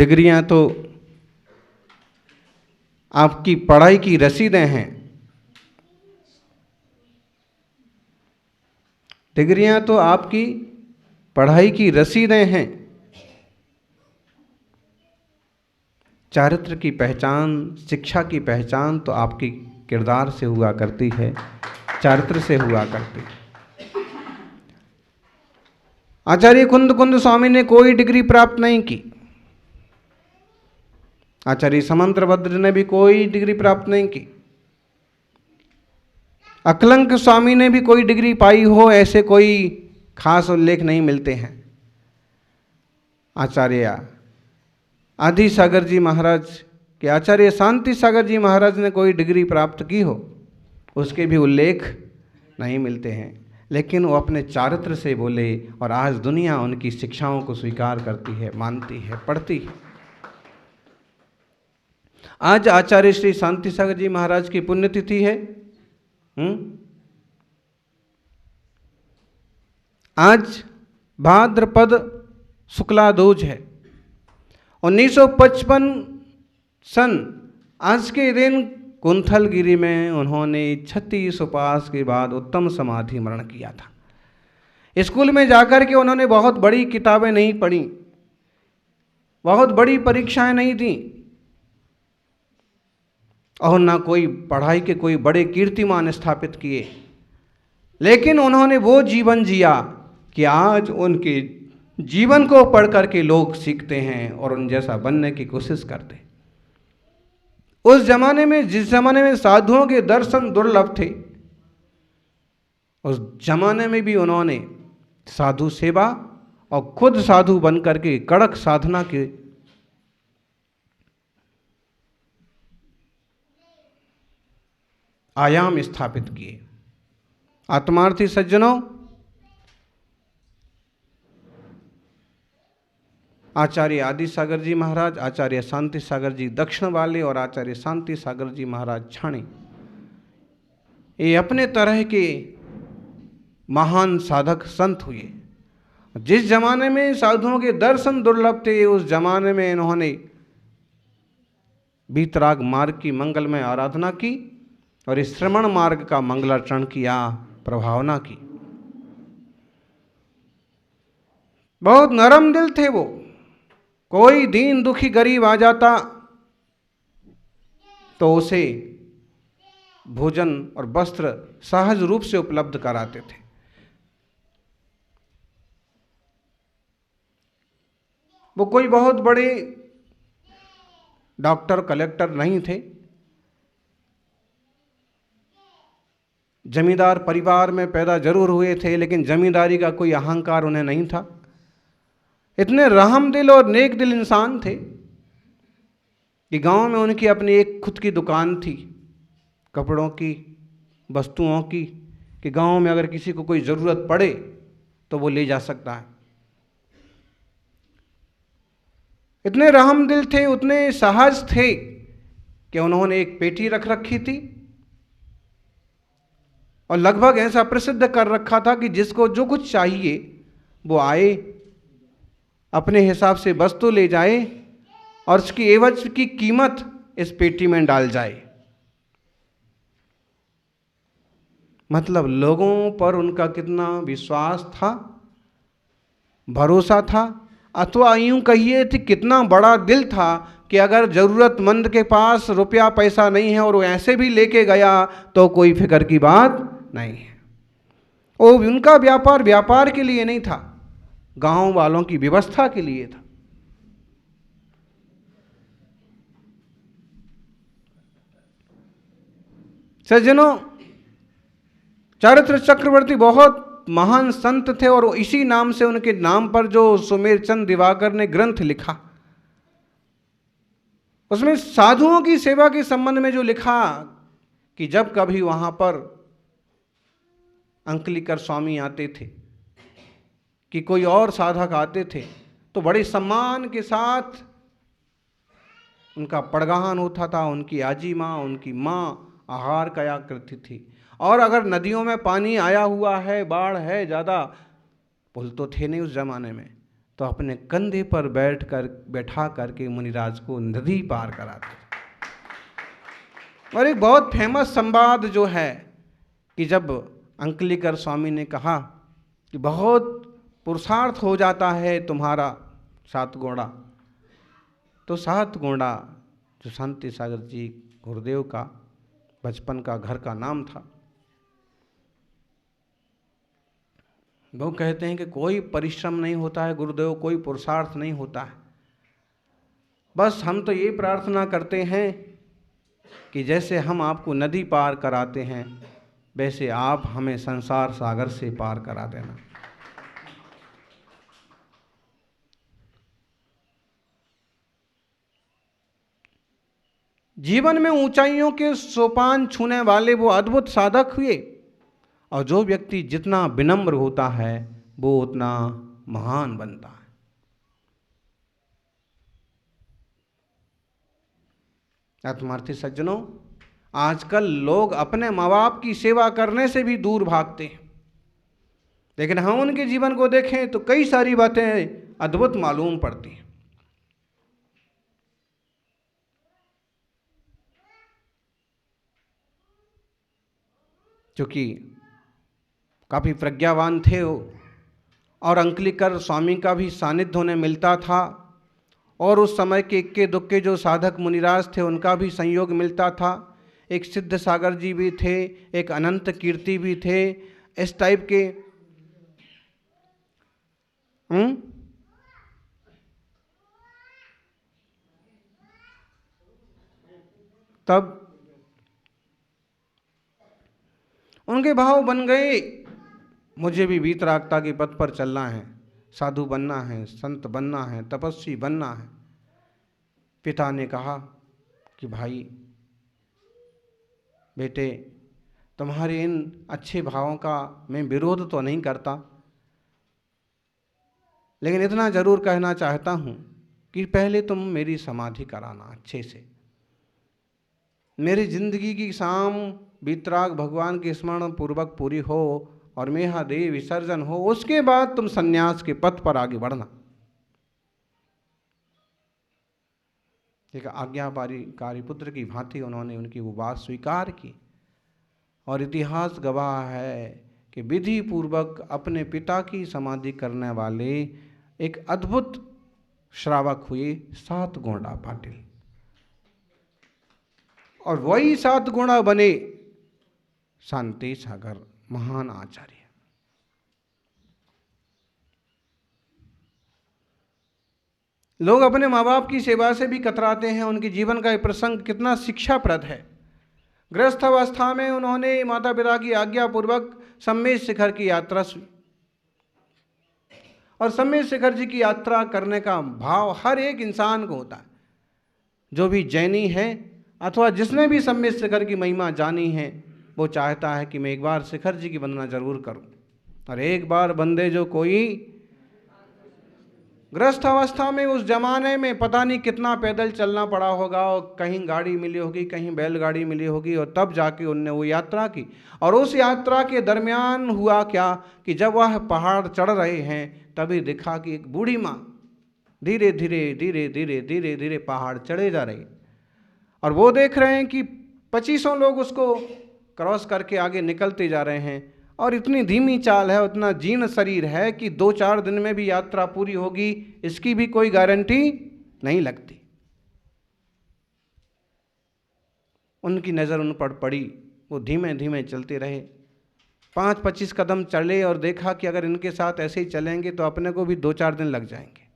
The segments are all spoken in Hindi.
डिग्रियां तो आपकी पढ़ाई की रसीदें हैं। डिग्रियां तो आपकी पढ़ाई की रसीदें हैं। चारित्र की पहचान, शिक्षा की पहचान तो आपकी किरदार से हुआ करती है, चारित्र से हुआ करती है। आचार्य कुंद स्वामी ने कोई डिग्री प्राप्त नहीं की। आचार्य समंतभद्र ने भी कोई डिग्री प्राप्त नहीं की। अकलंक स्वामी ने भी कोई डिग्री पाई हो, ऐसे कोई खास उल्लेख नहीं मिलते हैं। आचार्य आदि सागर जी महाराज के आचार्य शांति सागर जी महाराज ने कोई डिग्री प्राप्त की हो, उसके भी उल्लेख नहीं मिलते हैं। लेकिन वो अपने चारित्र से बोले और आज दुनिया उनकी शिक्षाओं को स्वीकार करती है, मानती है, पढ़ती है। आज आचार्य श्री शांति सागर जी महाराज की पुण्यतिथि है। आज भाद्रपद शुक्ला दूज है। 1955 सन आज के दिन कुंथलगिरी में उन्होंने 36 उपवास के बाद उत्तम समाधि मरण किया था। स्कूल में जाकर के उन्होंने बहुत बड़ी किताबें नहीं पढ़ी, बहुत बड़ी परीक्षाएं नहीं दी और ना कोई पढ़ाई के कोई बड़े कीर्तिमान स्थापित किए, लेकिन उन्होंने वो जीवन जिया कि आज उनके जीवन को पढ़ करके लोग सीखते हैं और उन जैसा बनने की कोशिश करते हैं। उस जमाने में, जिस जमाने में साधुओं के दर्शन दुर्लभ थे, उस जमाने में भी उन्होंने साधु सेवा और खुद साधु बन करके कड़क साधना के आयाम स्थापित किए। आत्मार्थी सज्जनों, आचार्य आदि सागर जी महाराज, आचार्य शांति सागर जी दक्षिण वाले और आचार्य शांति सागर जी महाराज छाणी, ये अपने तरह के महान साधक संत हुए। जिस जमाने में साधुओं के दर्शन दुर्लभ थे, उस जमाने में इन्होंने वीतराग मार्ग की मंगलमय आराधना की और इस श्रवण मार्ग का मंगलाचरण किया, प्रभावना की। बहुत नरम दिल थे वो। कोई दीन दुखी गरीब आ जाता तो उसे भोजन और वस्त्र सहज रूप से उपलब्ध कराते थे। वो कोई बहुत बड़े डॉक्टर कलेक्टर नहीं थे। जमींदार परिवार में पैदा जरूर हुए थे, लेकिन जमींदारी का कोई अहंकार उन्हें नहीं था। इतने रहम दिल और नेक दिल इंसान थे कि गांव में उनकी अपनी एक खुद की दुकान थी, कपड़ों की, वस्तुओं की, कि गांव में अगर किसी को कोई ज़रूरत पड़े तो वो ले जा सकता है। इतने रहम दिल थे, उतने सहज थे कि उन्होंने एक पेटी रख रखी थी और लगभग ऐसा प्रसिद्ध कर रखा था कि जिसको जो कुछ चाहिए वो आए, अपने हिसाब से वस्तु ले जाए और उसकी एवज की कीमत इस पेटी में डाल जाए। मतलब लोगों पर उनका कितना विश्वास था, भरोसा था, अथवा यूं कहिए कि कितना बड़ा दिल था कि अगर ज़रूरतमंद के पास रुपया पैसा नहीं है और वो ऐसे भी लेके गया तो कोई फिक्र की बात नहीं है। वो उनका व्यापार व्यापार के लिए नहीं था, गांव वालों की व्यवस्था के लिए था। सज्जनों, चारित्र चक्रवर्ती बहुत महान संत थे और इसी नाम से उनके नाम पर जो सुमेरचंद दिवाकर ने ग्रंथ लिखा, उसमें साधुओं की सेवा के संबंध में जो लिखा कि जब कभी वहां पर अंकलिकर स्वामी आते थे कि कोई और साधक आते थे तो बड़े सम्मान के साथ उनका पड़गाहन होता था। उनकी आजी माँ, उनकी माँ आहार कया करती थी। और अगर नदियों में पानी आया हुआ है, बाढ़ है ज़्यादा, पुल तो थे नहीं उस ज़माने में, तो अपने कंधे पर बैठा करके मुनिराज को नदी पार कराते। और एक बहुत फेमस संवाद जो है कि जब अंकलिकर स्वामी ने कहा कि बहुत पुरुषार्थ हो जाता है तुम्हारा सात घोड़ा, तो सात घोड़ा जो शांति सागर जी गुरुदेव का बचपन का घर का नाम था, वो कहते हैं कि कोई परिश्रम नहीं होता है गुरुदेव, कोई पुरुषार्थ नहीं होता है, बस हम तो ये प्रार्थना करते हैं कि जैसे हम आपको नदी पार कराते हैं वैसे आप हमें संसार सागर से पार करा देना। जीवन में ऊंचाइयों के सोपान छूने वाले वो अद्भुत साधक हुए, और जो व्यक्ति जितना विनम्र होता है वो उतना महान बनता है। आत्मार्थी सज्जनों, आजकल लोग अपने माँ बाप की सेवा करने से भी दूर भागते हैं, लेकिन हम उनके जीवन को देखें तो कई सारी बातें अद्भुत मालूम पड़ती हैं। क्योंकि काफ़ी प्रज्ञावान थे वो, और अंकलिकर स्वामी का भी सानिध्य उन्हें मिलता था, और उस समय के इक्के दुक्के जो साधक मुनिराज थे उनका भी संयोग मिलता था। एक सिद्ध सागर जी भी थे, एक अनंत कीर्ति भी थे, इस टाइप के। तब उनके भाव बन गए, मुझे भी वीतरागता के पथ पर चलना है, साधु बनना है, संत बनना है, तपस्वी बनना है। पिता ने कहा कि भाई बेटे, तुम्हारे इन अच्छे भावों का मैं विरोध तो नहीं करता, लेकिन इतना जरूर कहना चाहता हूँ कि पहले तुम मेरी समाधि कराना अच्छे से। मेरी जिंदगी की शाम वीतराग भगवान के स्मरण पूर्वक पूरी हो और मेरा देह विसर्जन हो, उसके बाद तुम सन्यास के पथ पर आगे बढ़ना। एक आज्ञाकारी पुत्र की भांति उन्होंने उनकी वो बात स्वीकार की, और इतिहास गवाह है कि विधि पूर्वक अपने पिता की समाधि करने वाले एक अद्भुत श्रावक हुए सात गोंडा पाटिल, और वही सात गुणा बने शांति सागर महान आचार्य। लोग अपने माँ बाप की सेवा से भी कतराते हैं। उनके जीवन का ये प्रसंग कितना शिक्षाप्रद है। गृहस्थ अवस्था में उन्होंने माता पिता की आज्ञा पूर्वक सम्मेद शिखर की यात्रा की, और सम्मेद शिखर जी की यात्रा करने का भाव हर एक इंसान को होता है। जो भी जैनी है अथवा जिसने भी सम्मेद शिखर की महिमा जानी है, वो चाहता है कि मैं एक बार शिखर जी की वंदना जरूर करूं। और एक बार बंदे जो कोई गृहस्थ अवस्था में उस जमाने में पता नहीं कितना पैदल चलना पड़ा होगा, और कहीं गाड़ी मिली होगी, कहीं बैलगाड़ी मिली होगी, और तब जाके उनने वो यात्रा की। और उस यात्रा के दरमियान हुआ क्या कि जब वह पहाड़ चढ़ रहे हैं तभी देखा कि एक बूढ़ी माँ धीरे धीरे धीरे धीरे धीरे धीरे पहाड़ चढ़े जा रही, और वो देख रहे हैं कि 2500 लोग उसको क्रॉस करके आगे निकलते जा रहे हैं, और इतनी धीमी चाल है, उतना जीर्ण शरीर है कि 2-4 दिन में भी यात्रा पूरी होगी इसकी भी कोई गारंटी नहीं लगती। उनकी नज़र उन पर पड़ी, वो धीमे धीमे चलते रहे, 5-25 कदम चले, और देखा कि अगर इनके साथ ऐसे ही चलेंगे तो अपने को भी 2-4 दिन लग जाएंगे।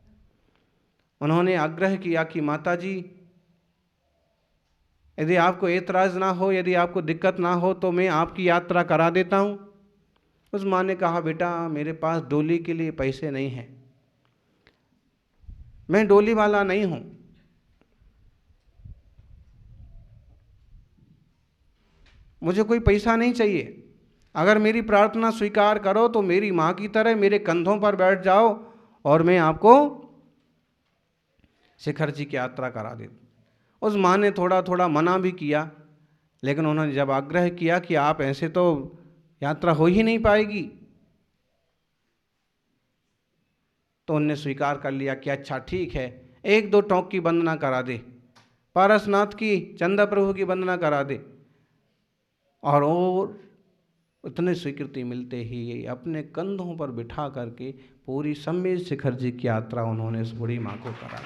उन्होंने आग्रह किया कि माता जी, यदि आपको एतराज़ ना हो, यदि आपको दिक्कत ना हो तो मैं आपकी यात्रा करा देता हूँ। उस माँ ने कहा, बेटा मेरे पास डोली के लिए पैसे नहीं हैं, मैं डोली वाला नहीं हूँ, मुझे कोई पैसा नहीं चाहिए। अगर मेरी प्रार्थना स्वीकार करो तो मेरी माँ की तरह मेरे कंधों पर बैठ जाओ और मैं आपको शिखर जी की यात्रा करा देती। उस माँ ने थोड़ा थोड़ा मना भी किया, लेकिन उन्होंने जब आग्रह किया कि आप ऐसे तो यात्रा हो ही नहीं पाएगी, तो उनने स्वीकार कर लिया कि अच्छा ठीक है, 1-2 टोंक की वंदना करा दे, पारसनाथ की, चंदा प्रभु की वंदना करा दे। और उतने स्वीकृति मिलते ही अपने कंधों पर बिठा करके पूरी सम्मेद शिखर जी की यात्रा उन्होंने उस बूढ़ी माँ को कराई।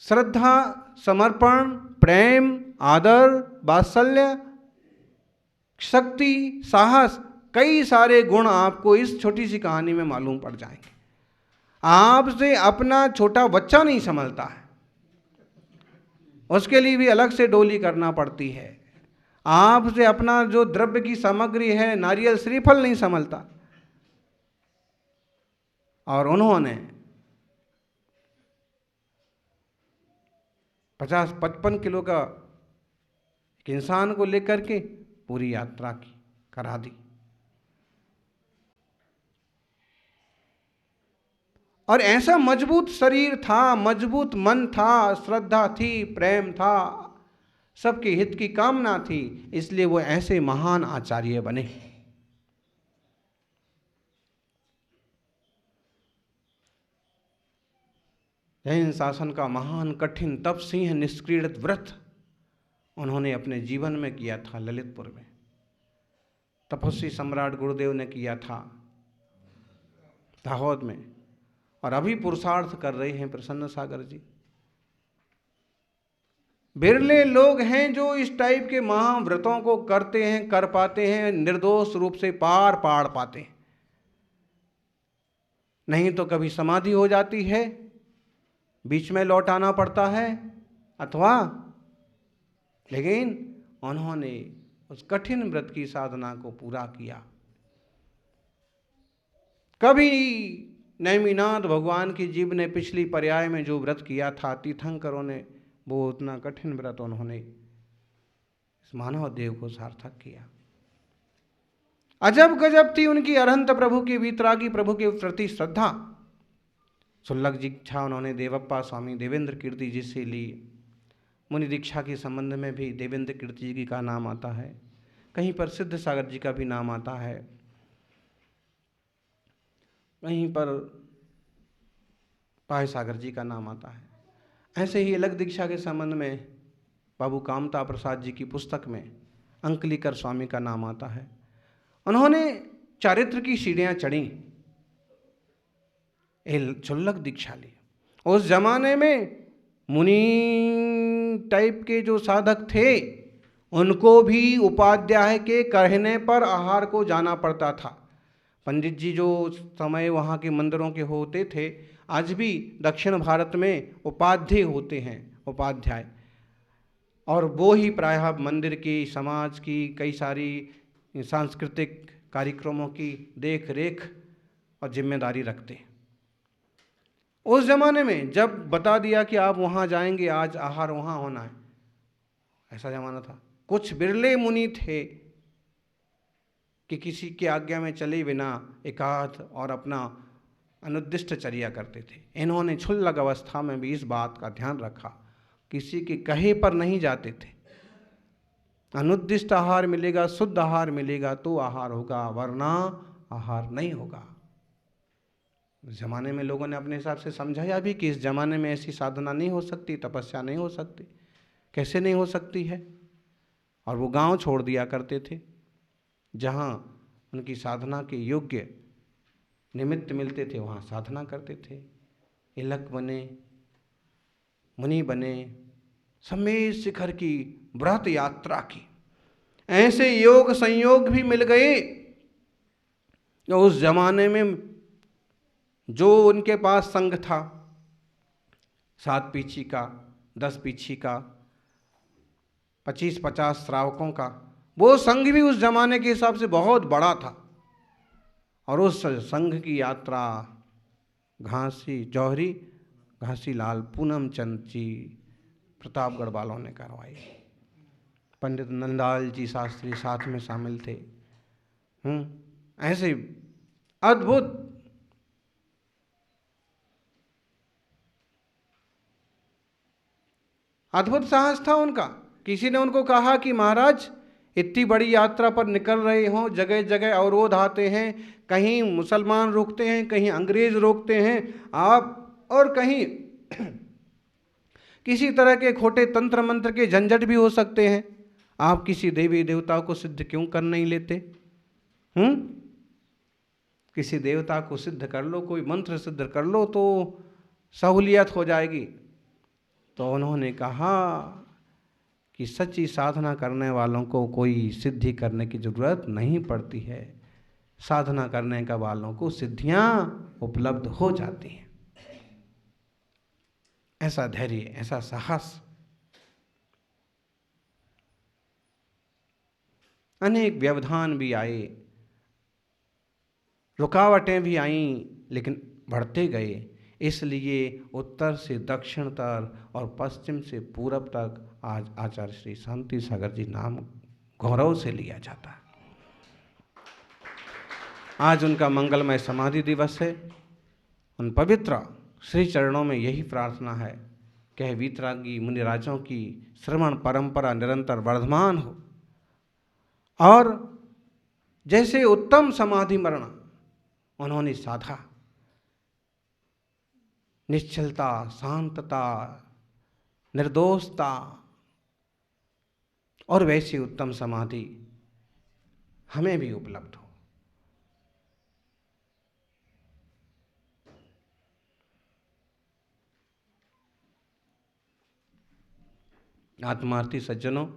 श्रद्धा, समर्पण, प्रेम, आदर, वात्सल्य, शक्ति, साहस, कई सारे गुण आपको इस छोटी सी कहानी में मालूम पड़ जाएंगे। आपसे अपना छोटा बच्चा नहीं संभलता है, उसके लिए भी अलग से डोली करना पड़ती है। आपसे अपना जो द्रव्य की सामग्री है, नारियल श्रीफल नहीं संभलता। और उन्होंने 50-55 किलो का एक इंसान को लेकर के पूरी यात्रा की करा दी। और ऐसा मजबूत शरीर था, मजबूत मन था, श्रद्धा थी, प्रेम था, सबके हित की कामना थी, इसलिए वो ऐसे महान आचार्य बने। जैन शासन का महान कठिन तप सिंह निष्क्रीडित व्रत उन्होंने अपने जीवन में किया था ललितपुर में। तपस्वी सम्राट गुरुदेव ने किया था दाहोद में, और अभी पुरुषार्थ कर रहे हैं प्रसन्न सागर जी। बिरले लोग हैं जो इस टाइप के महाव्रतों को करते हैं, कर पाते हैं, निर्दोष रूप से पार पाड़ पाते हैं। नहीं तो कभी समाधि हो जाती है, बीच में लौट आना पड़ता है, अथवा लेकिन उन्होंने उस कठिन व्रत की साधना को पूरा किया। कभी नेमिनाथ भगवान की जीव ने पिछली पर्याय में जो व्रत किया था तीर्थंकरों ने, वो उतना कठिन व्रत उन्होंने इस मानव देव को सार्थक किया। अजब गजब थी उनकी अरहंत प्रभु की, वीतरागी प्रभु के प्रति श्रद्धा। सुल्लक दीक्षा उन्होंने देवप्पा स्वामी देवेंद्र कीर्ति जी से ली। मुनि दीक्षा के संबंध में भी देवेंद्र कीर्ति जी का नाम आता है, कहीं पर सिद्ध सागर जी का भी नाम आता है, कहीं पर पाय सागर जी का नाम आता है। ऐसे ही अलग दीक्षा के संबंध में बाबू कामता प्रसाद जी की पुस्तक में अंकलीकर स्वामी का नाम आता है। उन्होंने चारित्र की सीढ़ियाँ चढ़ी, क्षुल्लक दीक्षा ली। उस जमाने में मुनि टाइप के जो साधक थे उनको भी उपाध्याय के कहने पर आहार को जाना पड़ता था। पंडित जी जो समय वहाँ के मंदिरों के होते थे, आज भी दक्षिण भारत में उपाध्याय होते हैं, उपाध्याय, और वो ही प्रायः मंदिर की, समाज की, कई सारी सांस्कृतिक कार्यक्रमों की देख रेख और जिम्मेदारी रखते हैं। उस जमाने में जब बता दिया कि आप वहाँ जाएंगे, आज आहार वहाँ होना है, ऐसा जमाना था। कुछ बिरले मुनि थे कि किसी की आज्ञा में चले बिना एकांत और अपना अनुद्दिष्ट चर्या करते थे। इन्होंने क्षुल्लक अवस्था में भी इस बात का ध्यान रखा, किसी के कहे पर नहीं जाते थे। अनुद्दिष्ट आहार मिलेगा, शुद्ध आहार मिलेगा तो आहार होगा, वरना आहार नहीं होगा। उस जमाने में लोगों ने अपने हिसाब से समझाया भी कि इस जमाने में ऐसी साधना नहीं हो सकती, तपस्या नहीं हो सकती। कैसे नहीं हो सकती है? और वो गांव छोड़ दिया करते थे जहां उनकी साधना के योग्य निमित्त मिलते थे, वहाँ साधना करते थे। इलक बने, मुनि बने, सम्मेद शिखर की व्रत यात्रा की। ऐसे योग संयोग भी मिल गए। उस जमाने में जो उनके पास संघ था, 7 पीछी का, 10 पीछी का, 25-50 श्रावकों का, वो संघ भी उस जमाने के हिसाब से बहुत बड़ा था। और उस संघ की यात्रा घासी लाल पूनम चंद जी प्रतापगढ़ वालों ने करवाई। पंडित नंदलाल जी शास्त्री साथ में शामिल थे। ऐसे अद्भुत साहस था उनका। किसी ने उनको कहा कि महाराज इतनी बड़ी यात्रा पर निकल रहे हों, जगह जगह अवरोध आते हैं, कहीं मुसलमान रोकते हैं, कहीं अंग्रेज रोकते हैं, आप और कहीं किसी तरह के खोटे तंत्र मंत्र के झंझट भी हो सकते हैं। आप किसी देवी देवता को सिद्ध क्यों कर नहीं लेते? किसी देवता को सिद्ध कर लो, कोई मंत्र सिद्ध कर लो तो सहूलियत हो जाएगी। तो उन्होंने कहा कि सच्ची साधना करने वालों को कोई सिद्धि करने की जरूरत नहीं पड़ती है, साधना करने का वालों को सिद्धियां उपलब्ध हो जाती हैं। ऐसा धैर्य, ऐसा साहस। अनेक व्यवधान भी आए, रुकावटें भी आईं, लेकिन बढ़ते गए। इसलिए उत्तर से दक्षिण तक और पश्चिम से पूरब तक आज आचार्य श्री शांति सागर जी नाम गौरव से लिया जाता है। आज उनका मंगलमय समाधि दिवस है। उन पवित्र श्री चरणों में यही प्रार्थना है कि वीतरागी मुनिराजों की श्रवण परंपरा निरंतर वर्धमान हो, और जैसे उत्तम समाधि मरण उन्होंने साधा, निश्चलता, शांतता, निर्दोषता, और वैसी उत्तम समाधि हमें भी उपलब्ध हो। आत्मार्थी सज्जनों,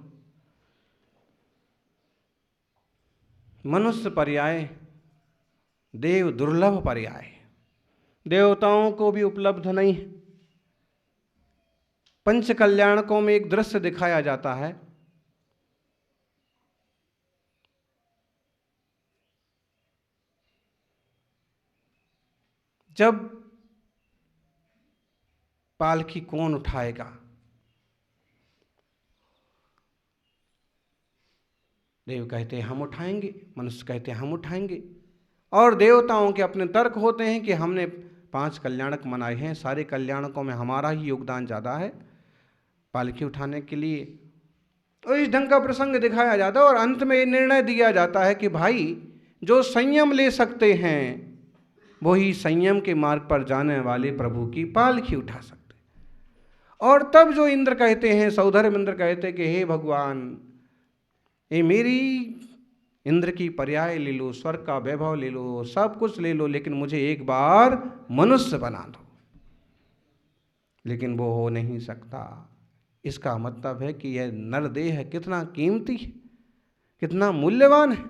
मनुष्य पर्याय देव दुर्लभ पर्याय, देवताओं को भी उपलब्ध नहीं है। पंच कल्याणकों में एक दृश्य दिखाया जाता है। जब पालकी कौन उठाएगा, देव कहते हैं हम उठाएंगे, मनुष्य कहते हैं हम उठाएंगे, और देवताओं के अपने तर्क होते हैं कि हमने 5 कल्याणक मनाए हैं, सारे कल्याणकों में हमारा ही योगदान ज़्यादा है पालकी उठाने के लिए। तो इस ढंग का प्रसंग दिखाया जाता है, और अंत में ये निर्णय दिया जाता है कि भाई जो संयम ले सकते हैं वही संयम के मार्ग पर जाने वाले प्रभु की पालकी उठा सकते हैं। और तब जो इंद्र कहते हैं, सौधर्म इंद्र कहते हैं कि हे भगवान, ये मेरी इंद्र की पर्याय ले लो, स्वर्ग का वैभव ले लो, सब कुछ ले लो, लेकिन मुझे एक बार मनुष्य बना दो। लेकिन वो हो नहीं सकता। इसका मतलब है कि यह नरदेह कितना कीमती है, कितना मूल्यवान है।